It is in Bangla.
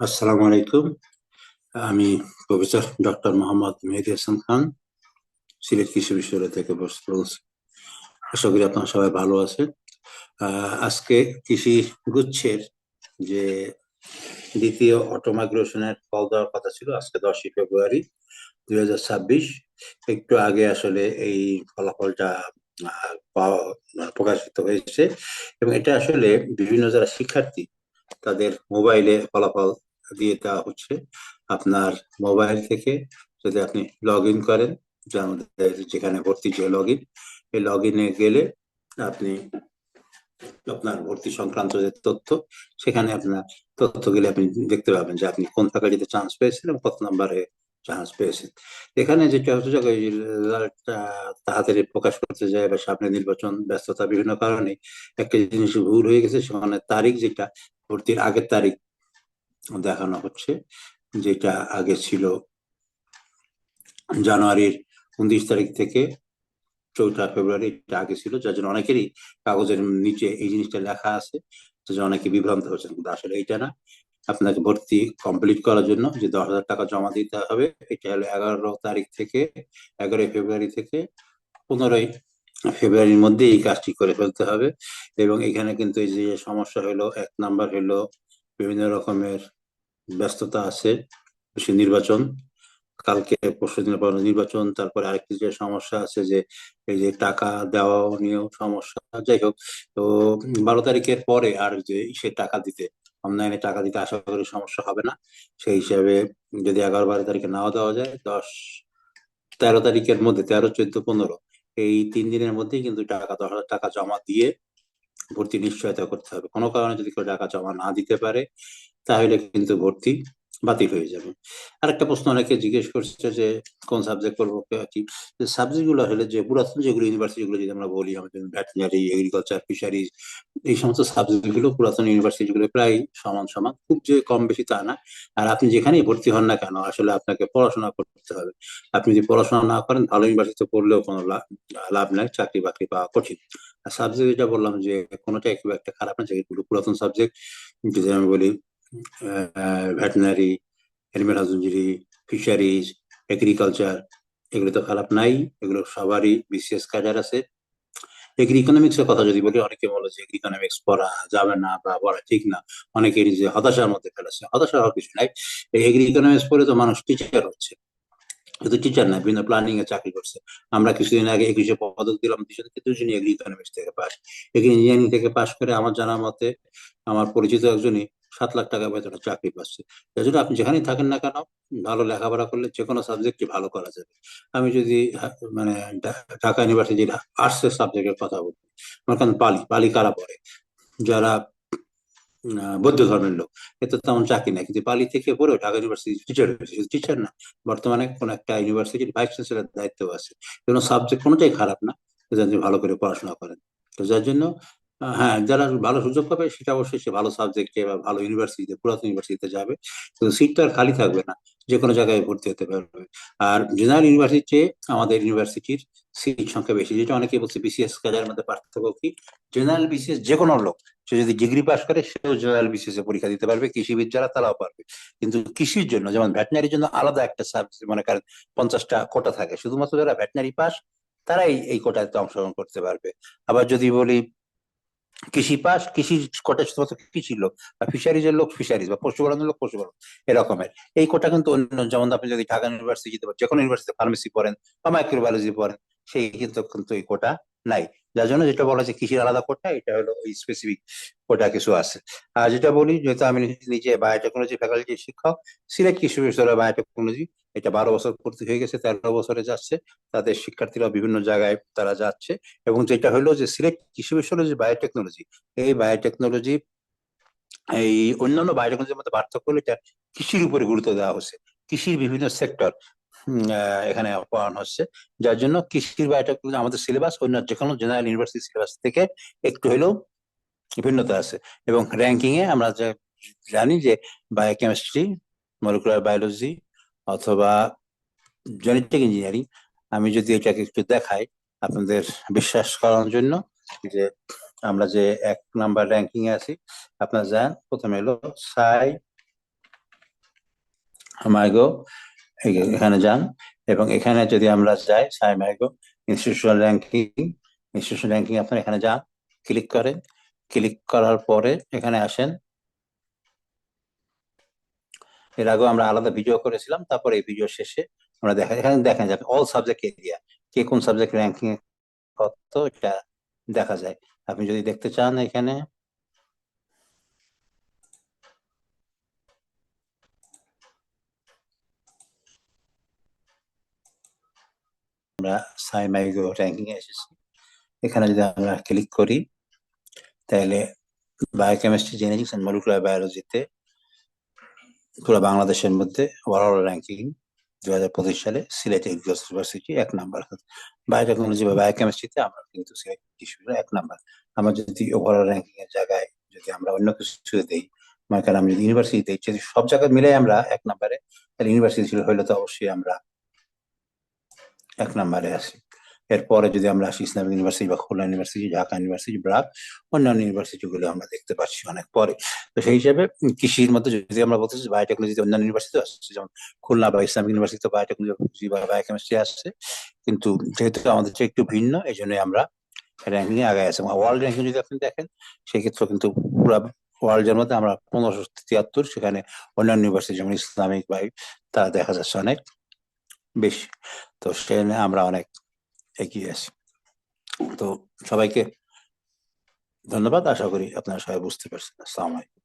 আসসালামু আলাইকুম। আমি প্রফেসর ডক্টর মোহাম্মদ মেহেদী হাসান খান, সিলেট কৃষি বিশ্ববিদ্যালয় থেকে বলছি। আশা করি আপনারা সবাই ভালো আছেন। আজকে কৃষি গুচ্ছের যে দ্বিতীয় অটোমাইগ্রেশনের ফল দেওয়ার কথা ছিল আজকে 10ই ফেব্রুয়ারি 2026। একটু আগে আসলে এই ফলাফলটা প্রকাশিত হয়েছে, এবং এটা আসলে বিভিন্ন যারা শিক্ষার্থী তাদের মোবাইলে ফলাফল দিয়ে দেওয়া হচ্ছে। আপনার মোবাইল থেকে যদি আপনি লগ ইন করেন, যে আমাদের যেখানে ভর্তি যে লগ ইন, এই লগ ইনে গেলে আপনি আপনার ভর্তি সংক্রান্ত যে তথ্য, সেখানে আপনার তথ্য গেলে আপনি দেখতে পাবেন যে আপনি কোন ফ্যাকাল্টিতে চান্স পেয়েছেন এবং কত নাম্বারে চান্স পেয়েছেন। এখানে যেটা হচ্ছে যে রেজাল্টটা তাড়াতাড়ি প্রকাশ করতে যায় বা সামনে নির্বাচন ব্যস্ততা বিভিন্ন কারণে একটা জিনিস ভুল হয়ে গেছে, সেখানে তারিখ যেটা ভর্তির আগের তারিখ দেখানো হচ্ছে, যেটা আগে ছিল জানুয়ারির 29 তারিখ থেকে 4ঠা ফেব্রুয়ারি, এটা আগে ছিল, যার জন্য অনেকেরই কাগজের নিচে এই জিনিসটা লেখা আছে, যার জন্য অনেকে বিভ্রান্ত হচ্ছেন, কিন্তু আসলে এটা না। আপনাকে ভর্তি কমপ্লিট করার জন্য যে 10,000 টাকা জমা দিতে হবে, এটা হলো 11 তারিখ থেকে 11ই ফেব্রুয়ারি থেকে 15ই ফেব্রুয়ারির মধ্যে এই কাজটি করে ফেলতে হবে। এবং এখানে কিন্তু এই যে সমস্যা হলো, 1 নাম্বার হলো বিভিন্ন রকমের ব্যস্ততা আছে, বেশি নির্বাচন, কালকে পরশু দিনের পর নির্বাচন, তারপরে আরেকটি যে সমস্যা আছে যে এই যে টাকা দেওয়া নিয়েও সমস্যা। যাই হোক, তো 12 তারিখের পরে আর যে সে টাকা দিতে, অনলাইনে টাকা দিতে আশা করি সমস্যা হবে না। সেই হিসাবে যদি 11 12 তারিখে নাও দেওয়া যায়, 10 13 তারিখের মধ্যে, 13 14 15 এই 3 দিনের মধ্যেই কিন্তু 10,000 টাকা জমা দিয়ে ভর্তি নিশ্চয়তা করতে হবে। কোনো কারণে যদি কেউ টাকা জমা না দিতে পারে, তাহলে কিন্তু ভর্তি বাতিল হয়ে যাবে। আরেকটা প্রশ্ন অনেকে জিজ্ঞেস করছে যে কোন সাবজেক্ট করবো কি। সাবজেক্ট গুলো হলে যে পুরাতন যেগুলো ইউনিভার্সিটি গুলো যদি আমরা বলি, আমাদের ভেটেরিনারি, এগ্রিকালচার, ফিশারিজ, এই সমস্ত সাবজেক্ট গুলো পুরাতন ইউনিভার্সিটি গুলো প্রায় সমান সমান, খুব যে কম বেশি তা না। আর আপনি যেখানেই ভর্তি হন না কেন, আসলে আপনাকে পড়াশোনা করতে হবে। আপনি যদি পড়াশোনা না করেন, ভালো ইউনিভার্সিটিতে পড়লেও কোনো লাভ নাই, চাকরি বাকরি পাওয়া কঠিন। আর সাবজেক্ট যেটা বললাম যে কোনোটাই খুব একটা খারাপ না, যেগুলো পুরাতন সাবজেক্ট, যদি আমি বলি veterinary, animal husbandry, fisheries, agriculture, এগুলো তো খারাপ নাই, এগুলো সবারই বিসিএস ক্যাডার আছে। এগ্রি ইকোনমিক্স এর কথা যদি বলি, অনেকে বলে যে এগ্রি ইকোনমিক্স পড়া যাবে না বা পড়া ঠিক না, অনেকের যে হতাশার মধ্যে ফেলেছে। হতাশা হওয়ার কিছু নাই। এই এগ্রি ইকোনমিক্স পড়ে তো মানুষ টিচার হচ্ছে, শুধু টিচার না, বিভিন্ন প্ল্যানিং এ চাকরি করছে। আমরা কিছুদিন আগে 21-এ পদক দিলাম, দুজনই এগ্রি ইকোনমিক্স থেকে পাস। এগ্রি ইঞ্জিনিয়ারিং থেকে পাস করে আমার জানার মতে আমার পরিচিত একজনই 7 লাখ টাকা বেতনে চাকরি পাচ্ছে। তাই জন্য আপনি যেখানেই থাকেন না কেন, ভালো লেখাপড়া করলে যে কোনো সাবজেক্টই ভালো করা যাবে। আমি যদি মানে ঢাকা ইউনিভার্সিটির আর্টসের সাবজেক্টের কথা বলি, আমার কারণ পালি পালি কারা পড়ে, যারা বৌদ্ধ ধর্মের লোক, এতে তেমন চাকরি নাই, কিন্তু পালি থেকে পড়েও ঢাকা ইউনিভার্সিটি টিচার হয়েছে। শুধু টিচার না, বর্তমানে কোন একটা ইউনিভার্সিটির ভাইস চ্যান্সেলর দায়িত্ব আছে। কোনো সাবজেক্ট কোনোটাই খারাপ না, যদি আপনি ভালো করে পড়াশোনা করেন। তো যার জন্য হ্যাঁ, যারা ভালো সুযোগ পাবে সেটা অবশ্যই সে ভালো সাবজেক্টে বা ভালো ইউনিভার্সিটিতে, পুরাতন ইউনিভার্সিটিতে যাবে। কিন্তু সিট তো আর খালি থাকবে না, যে কোনো জায়গায় ভর্তি হতে পারবে। আর জেনারেল ইউনিভার্সিটিতে আমাদের ইউনিভার্সিটির সিট সংখ্যা বেশি, যেটা অনেকে বলছে বিসিএস কাজার মধ্যে পার্থক্য কি। জেনারেল বিসিএস যে কোনো লোক, সে যদি ডিগ্রি পাস করে, সেও জেনারেল বিসিএস এ পরীক্ষা দিতে পারবে, কৃষিবিদ যারা তারাও পারবে। কিন্তু কৃষির জন্য, যেমন ভেটেনারির জন্য আলাদা একটা সাবজেক্ট, মনে করেন 50টা কোটা থাকে, শুধুমাত্র যারা ভেটেনারি পাস তারাই এই কোটাতে অংশগ্রহণ করতে পারবে। আবার যদি বলি কৃষি পাস, কৃষি কোটা শুধুমাত্র কৃষির লোক, বা ফিশারিজের লোক ফিশারিজ, বা পশুপালনের লোক পশুপালন, এরকমের। এই কোটা কিন্তু অন্য, যেমন আপনি যদি ঢাকা ইউনিভার্সিটিতে বা যে কোনো ইউনিভার্সিটিতে ফার্মেসি পড়েন বা মাইক্রোবায়োলজি পড়েন, সেই কিন্তু কিন্তু এই কোটা নাই। যার জন্য যেটা বলা যায় কৃষির আলাদা কোটা, এটা হলো ওই স্পেসিফিক কোটা কিছু আছে। আর যেটা বলি, যেহেতু আমি নিজে বায়োটেকনোলজি ফ্যাকাল্টির শিক্ষক, সিলেট কৃষি বিশ্ববিদ্যালয় বায়োটেকনোলজি, এটা 12 বছর পূর্তি হয়ে গেছে, 13 বছরে যাচ্ছে। তাদের শিক্ষার্থীরা বিভিন্ন জায়গায় তারা যাচ্ছে। এবং যেটা হলো যে সিলেট কৃষি বিশ্ববিদ্যালয় যে বায়োটেকনোলজি, এই বায়োটেকনোলজি এই অন্যান্য বায়োটেকনোলজির মধ্যে পার্থক্য হলো এটা কৃষির উপরে গুরুত্ব দেওয়া হচ্ছে। কৃষির বিভিন্ন সেক্টর এখানে পড়ানো হচ্ছে, যার জন্য কৃষির বায়োটেকনোলজি আমাদের সিলেবাস অন্য যে কোনো জেনারেল ইউনিভার্সিটি সিলেবাস থেকে একটু হলেও ভিন্নতা আছে। এবং র্যাঙ্কিং এ আমরা যে জানি যে বায়োকেমিস্ট্রি, মলিকুলার বায়োলজি অথবা জেনেটিক ইঞ্জিনিয়ারিং, আমি যদি এটাকে একটু দেখাই আপনাদের বিশ্বাস করানোর জন্য, যে আমরা যে 1 নাম্বার র্যাঙ্কিং এ আছি, আপনার যান প্রথমে এলো সাই মাইগো এখানে যান, এবং এখানে যদি আমরা যাই সাইমাইগো ইনস্টিটিউশনাল র্যাঙ্কিং আপনার এখানে যান, ক্লিক করেন। ক্লিক করার পরে এখানে আসেন। এর আগেও আমরা আলাদা ভিডিও করেছিলাম, তারপরে এই ভিডিও শেষে আমরা এখানে দেখেন যাবে অল সাবজেক্ট এরিয়া, কে কোন সাবজেক্ট র্যাঙ্কিং এ কত, এটা দেখা যায়। আপনি যদি দেখতে চান এখানে আমরা সাইমাইগো র্যাঙ্কিং এ এসেছি। এখানে যদি আমরা ক্লিক করি তাহলে বায়োকেমিস্ট্রি, জেনেটিক্স এন্ড মলিকুলার বায়োলজিতে পুরো বাংলাদেশের মধ্যে ওভারঅল র্যাঙ্কিং 2025 সালে সিলেট ইউনিভার্সিটি 1 নাম্বার। বায়োটেকনোলজি বা বায়োকেমিস্ট্রিতে আমরা কিন্তু সিলেট বিশ্ববিদ্যালয় 1 নাম্বার। আমরা যদি ওভারঅল র্যাঙ্কিং এর জায়গায় যদি আমরা অন্য কিছু দেই, মনে করেন আমি যদি ইউনিভার্সিটি দেই, যদি সব জায়গায় মিলে আমরা 1 নাম্বারে, তাহলে ইউনিভার্সিটি ছিল হইলে তো অবশ্যই আমরা 1 নাম্বারে আছি। এরপরে যদি আমরা আসি ইসলামিক ইউনিভার্সিটি বা খুলনা ইউনিভার্সিটি, ঢাকা ইউনিভার্সিটি, ব্র্যাক, অন্যান্য ইউনিভার্সিটি গুলো আমরা দেখতে পাচ্ছি অনেক পরে। তো সেই হিসেবে কৃষির মধ্যে যদি আমরা বলতে চাই বায়োটেকনোলজিতে অন্যান্য ইউনিভার্সিটি আসছে, যেমন খুলনা বা ইসলামিক ইউনিভার্সিটি বায়োটেকনোলজি বা বায়োকেমিস্ট্রি আসছে, কিন্তু যেহেতু আমাদের চেয়ে একটু ভিন্ন, এই জন্যই আমরা র্যাঙ্কিং এ আগে আছে। ওয়ার্ল্ড র্যাঙ্কিং যদি আপনি দেখেন, সেক্ষেত্রে কিন্তু পুরো ওয়ার্ল্ডের মধ্যে আমরা 1573, সেখানে অন্যান্য ইউনিভার্সিটি যেমন ইসলামিক বা তারা দেখা যাচ্ছে অনেক বেশি। তো সেখানে আমরা অনেক এগিয়ে আছি। তো সবাইকে ধন্যবাদ, আশা করি আপনারা সবাই বুঝতে পারছেন। আসসালামু আলাইকুম।